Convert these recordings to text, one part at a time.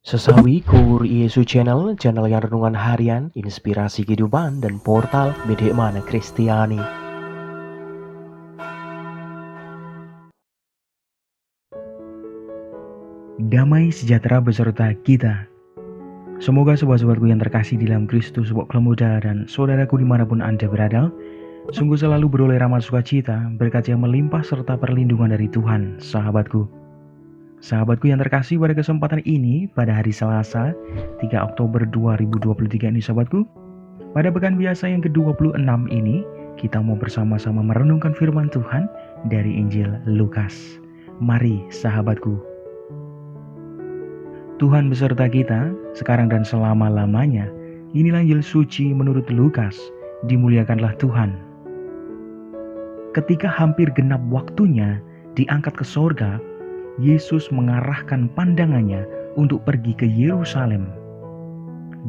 Sesawi Kur Yesu Channel yang renungan harian, inspirasi kehidupan, dan portal Bedemana Kristiani. Damai sejahtera beserta kita. Semoga sobat-sobatku yang terkasih di dalam Kristus, sobat muda dan saudaraku dimanapun Anda berada, sungguh selalu beroleh rahmat sukacita, berkat yang melimpah serta perlindungan dari Tuhan, sahabatku. Sahabatku yang terkasih, pada kesempatan ini, pada hari Selasa, 3 Oktober 2023 ini sahabatku, pada pekan biasa yang ke-26 ini, kita mau bersama-sama merenungkan firman Tuhan dari Injil Lukas. Mari sahabatku. Tuhan beserta kita, sekarang dan selama-lamanya. Inilah Injil suci menurut Lukas, dimuliakanlah Tuhan. Ketika hampir genap waktunya, diangkat ke sorga, Yesus mengarahkan pandangannya untuk pergi ke Yerusalem.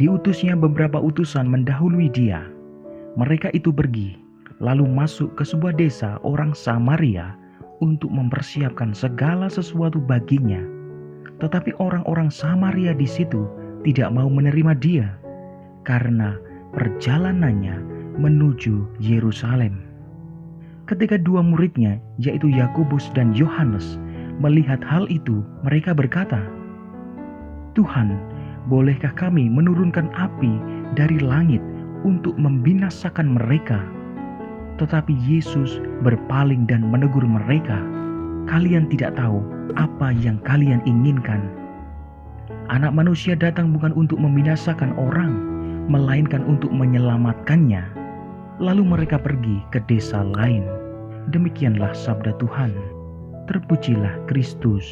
Diutusnya beberapa utusan mendahului dia. Mereka itu pergi, lalu masuk ke sebuah desa orang Samaria untuk mempersiapkan segala sesuatu baginya. Tetapi orang-orang Samaria di situ tidak mau menerima dia, karena perjalanannya menuju Yerusalem. Ketika dua muridnya, yaitu Yakobus dan Yohanes, melihat hal itu, mereka berkata, "Tuhan, bolehkah kami menurunkan api dari langit untuk membinasakan mereka?" Tetapi Yesus berpaling dan menegur mereka, "Kalian tidak tahu apa yang kalian inginkan. Anak manusia datang bukan untuk membinasakan orang, melainkan untuk menyelamatkannya." Lalu mereka pergi ke desa lain. Demikianlah sabda Tuhan. Terpujilah Kristus.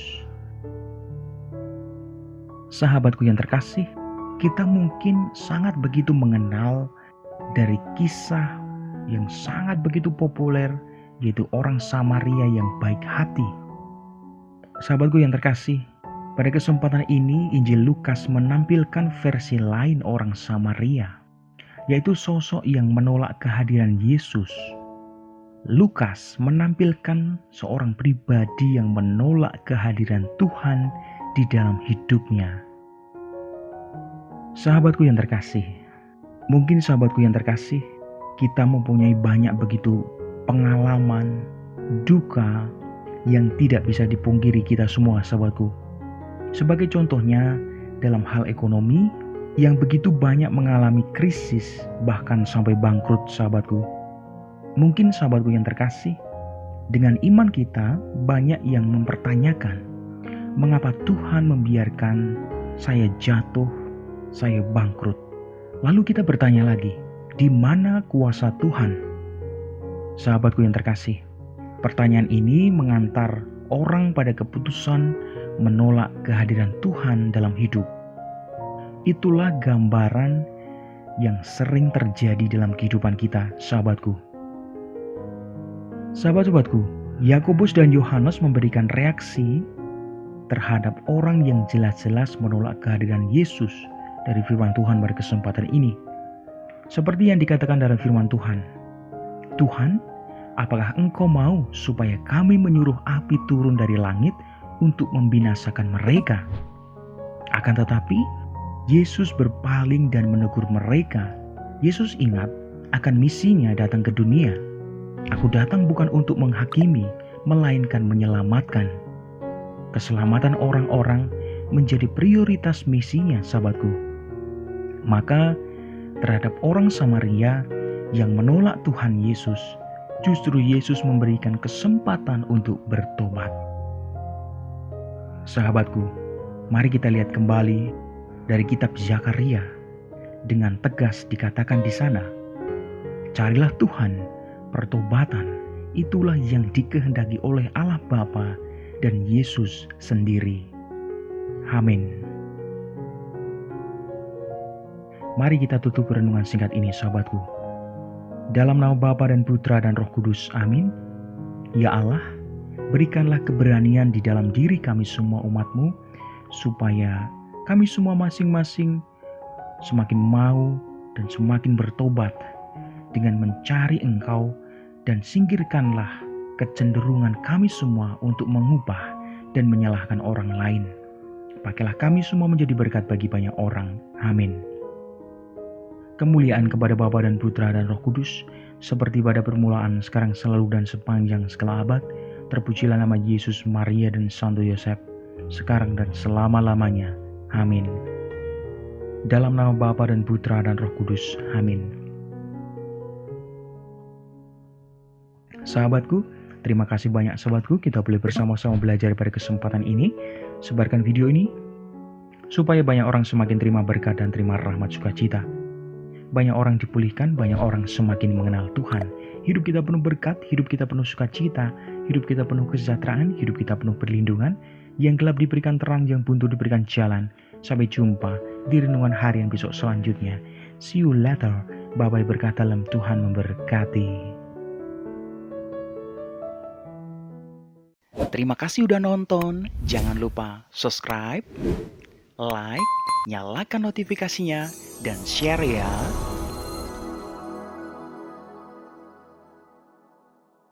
Sahabatku yang terkasih, kita mungkin sangat begitu mengenal dari kisah yang sangat begitu populer, yaitu orang Samaria yang baik hati. Sahabatku yang terkasih, pada kesempatan ini Injil Lukas menampilkan versi lain orang Samaria, yaitu sosok yang menolak kehadiran Yesus. Lukas menampilkan seorang pribadi yang menolak kehadiran Tuhan di dalam hidupnya. Sahabatku yang terkasih, mungkin sahabatku yang terkasih, kita mempunyai banyak begitu pengalaman, duka yang tidak bisa dipungkiri kita semua sahabatku. Sebagai contohnya, dalam hal ekonomi yang begitu banyak mengalami krisis, bahkan sampai bangkrut sahabatku. Mungkin sahabatku yang terkasih, dengan iman kita banyak yang mempertanyakan, mengapa Tuhan membiarkan saya jatuh, saya bangkrut? Lalu kita bertanya lagi, di mana kuasa Tuhan? Sahabatku yang terkasih, pertanyaan ini mengantar orang pada keputusan menolak kehadiran Tuhan dalam hidup. Itulah gambaran yang sering terjadi dalam kehidupan kita, sahabatku. Sahabat-sahabatku, Yakobus dan Yohanes memberikan reaksi terhadap orang yang jelas-jelas menolak kehadiran Yesus dari firman Tuhan pada kesempatan ini. Seperti yang dikatakan dalam firman Tuhan, "Tuhan, apakah Engkau mau supaya kami menyuruh api turun dari langit untuk membinasakan mereka?" Akan tetapi, Yesus berpaling dan menegur mereka. Yesus ingat akan misinya datang ke dunia. "Aku datang bukan untuk menghakimi, melainkan menyelamatkan." Keselamatan orang-orang menjadi prioritas misinya, sahabatku. Maka terhadap orang Samaria yang menolak Tuhan Yesus, justru Yesus memberikan kesempatan untuk bertobat. Sahabatku, mari kita lihat kembali dari kitab Zakaria. Dengan tegas dikatakan di sana, "Carilah Tuhan, pertobatan itulah yang dikehendaki oleh Allah Bapa dan Yesus sendiri." Amin. Mari kita tutup renungan singkat ini, sahabatku. Dalam nama Bapa dan Putra dan Roh Kudus, amin. Ya Allah, berikanlah keberanian di dalam diri kami semua umat-Mu, supaya kami semua masing-masing semakin mau dan semakin bertobat dengan mencari Engkau, dan singkirkanlah kecenderungan kami semua untuk mengubah dan menyalahkan orang lain. Pakailah kami semua menjadi berkat bagi banyak orang. Amin. Kemuliaan kepada Bapa dan Putra dan Roh Kudus, seperti pada permulaan, sekarang, selalu, dan sepanjang segala abad. Terpujilah nama Yesus, Maria, dan Santo Yosef, sekarang dan selama-lamanya. Amin. Dalam nama Bapa dan Putra dan Roh Kudus. Amin. Sahabatku, terima kasih banyak sahabatku, kita boleh bersama-sama belajar pada kesempatan ini. Sebarkan video ini supaya banyak orang semakin terima berkat dan terima rahmat sukacita. Banyak orang dipulihkan, banyak orang semakin mengenal Tuhan. Hidup kita penuh berkat, hidup kita penuh sukacita, hidup kita penuh kesejahteraan, hidup kita penuh perlindungan. Yang gelap diberikan terang, yang buntu diberikan jalan. Sampai jumpa di renungan harian besok selanjutnya. See you later. Bye-bye, berkat dalam Tuhan memberkati. Terima kasih udah nonton. Jangan lupa subscribe, like, nyalakan notifikasinya, dan share ya.